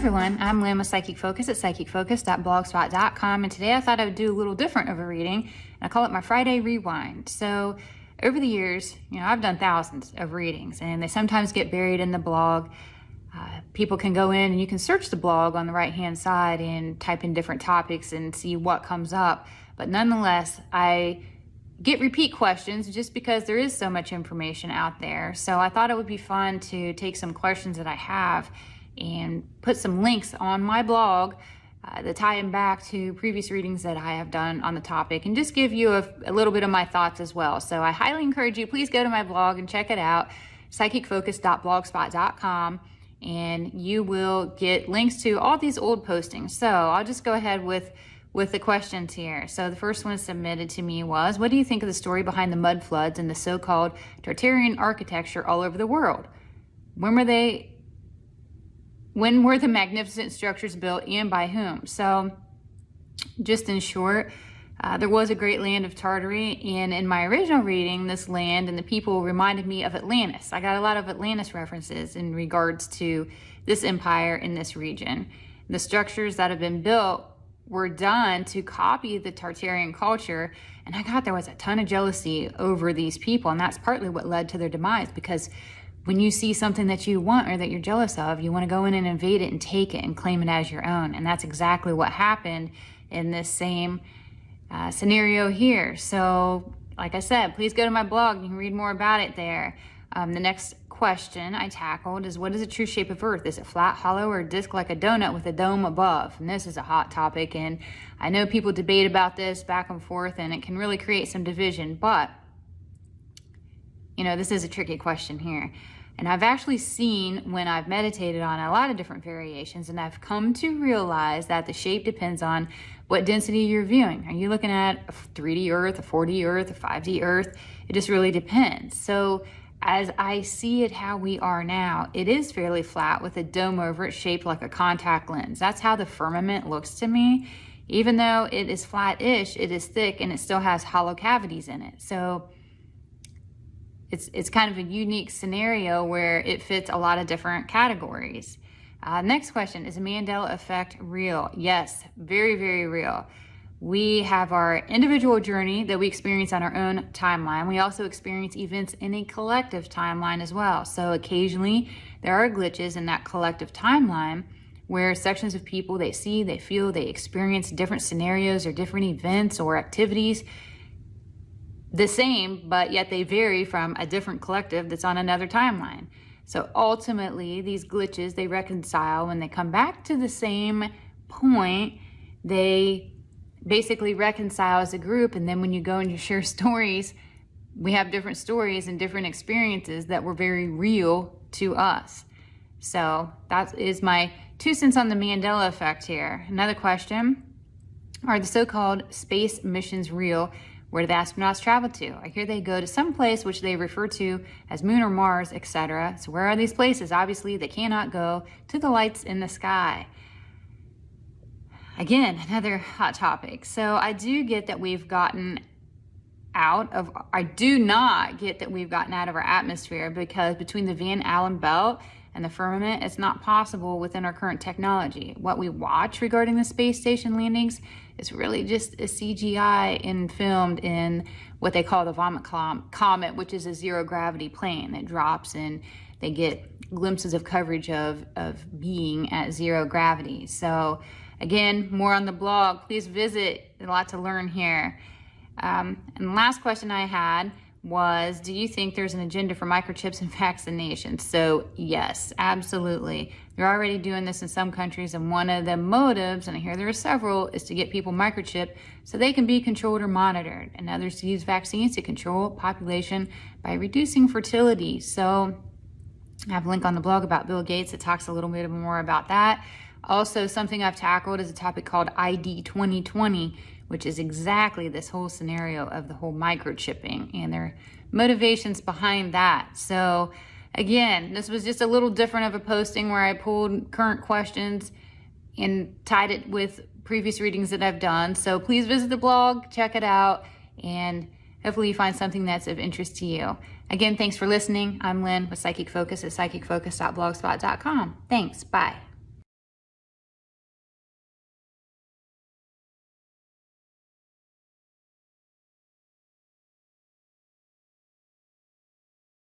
everyone, I'm Lynn with Psychic Focus at psychicfocus.blogspot.com, and today I thought I would do a little different of a reading, and I call it my Friday Rewind. So over the years, I've done thousands of readings, and they sometimes get buried in the blog. People can go in and you can search the blog on the right hand side and type in different topics and see what comes up, but nonetheless, I get repeat questions just because there is so much information out there. So I thought it would be fun to take some questions that I have and put some links on my blog that tie them back to previous readings that I have done on the topic, and just give you a little bit of my thoughts as well. So I highly encourage you, please go to my blog and check it out, psychicfocus.blogspot.com, and you will get links to all these old postings. So I'll just go ahead with the questions here. So the first one submitted to me was, what do you think of the story behind the mud floods and the so-called Tartarian architecture all over the world? When were the magnificent structures built and by whom? So just in short, there was a great land of Tartary, and in my original reading, this land and the people reminded me of Atlantis. I got a lot of Atlantis references in regards to this empire in this region. The structures that have been built were done to copy the Tartarian culture, and I got there was a ton of jealousy over these people, and that's partly what led to their demise, because when you see something that you want or that you're jealous of, you want to go in and invade it and take it and claim it as your own. And that's exactly what happened in this same scenario here. So like I said, please go to my blog. You can read more about it there. The next question I tackled is, what is the true shape of Earth? Is it flat, hollow, or a disc like a donut with a dome above? And this is a hot topic, and I know people debate about this back and forth, and it can really create some division, but this is a tricky question here. And I've actually seen, when I've meditated on a lot of different variations, and I've come to realize that the shape depends on what density you're viewing. Are you looking at a 3D Earth, a 4D Earth, a 5D Earth? It just really depends. So as I see it how we are now, it is fairly flat with a dome over it shaped like a contact lens. That's how the firmament looks to me. Even though it is flat-ish, it is thick and it still has hollow cavities in it. So it's kind of a unique scenario where it fits a lot of different categories. Next question, is the Mandela effect real? Yes, very, very real. We have our individual journey that we experience on our own timeline. We also experience events in a collective timeline as well. So occasionally there are glitches in that collective timeline where sections of people, they see, they feel, they experience different scenarios or different events or activities the same, but yet they vary from a different collective that's on another timeline. So ultimately, these glitches, they reconcile when they come back to the same point. They basically reconcile as a group, and then when you go and you share stories, we have different stories and different experiences that were very real to us. So that is my 2 cents on the Mandela effect here. Another question, are the so-called space missions real? Where do the astronauts travel to? I hear they go to some place which they refer to as Moon or Mars, etc. So where are these places? Obviously, they cannot go to the lights in the sky. Again, another hot topic. So I do get that we've gotten I do not get that we've gotten out of our atmosphere, because between the Van Allen belt and the firmament, it's not possible within our current technology. What we watch regarding the space station landings is really just a CGI and filmed in what they call the Vomit Comet, which is a zero gravity plane that drops, and they get glimpses of coverage of being at zero gravity. So again, more on the blog. Please visit. There's a lot to learn here. And the last question I had was, do you think there's an agenda for microchips and vaccinations? So yes, absolutely. They're already doing this in some countries, and one of the motives, and I hear there are several, is to get people microchipped so they can be controlled or monitored, and others to use vaccines to control population by reducing fertility. So I have a link on the blog about Bill Gates that talks a little bit more about that. Also, something I've tackled is a topic called ID 2020, which is exactly this whole scenario of the whole microchipping and their motivations behind that. So again, this was just a little different of a posting where I pulled current questions and tied it with previous readings that I've done. So please visit the blog, check it out, and hopefully you find something that's of interest to you. Again, thanks for listening. I'm Lynn with Psychic Focus at psychicfocus.blogspot.com. Thanks. Bye.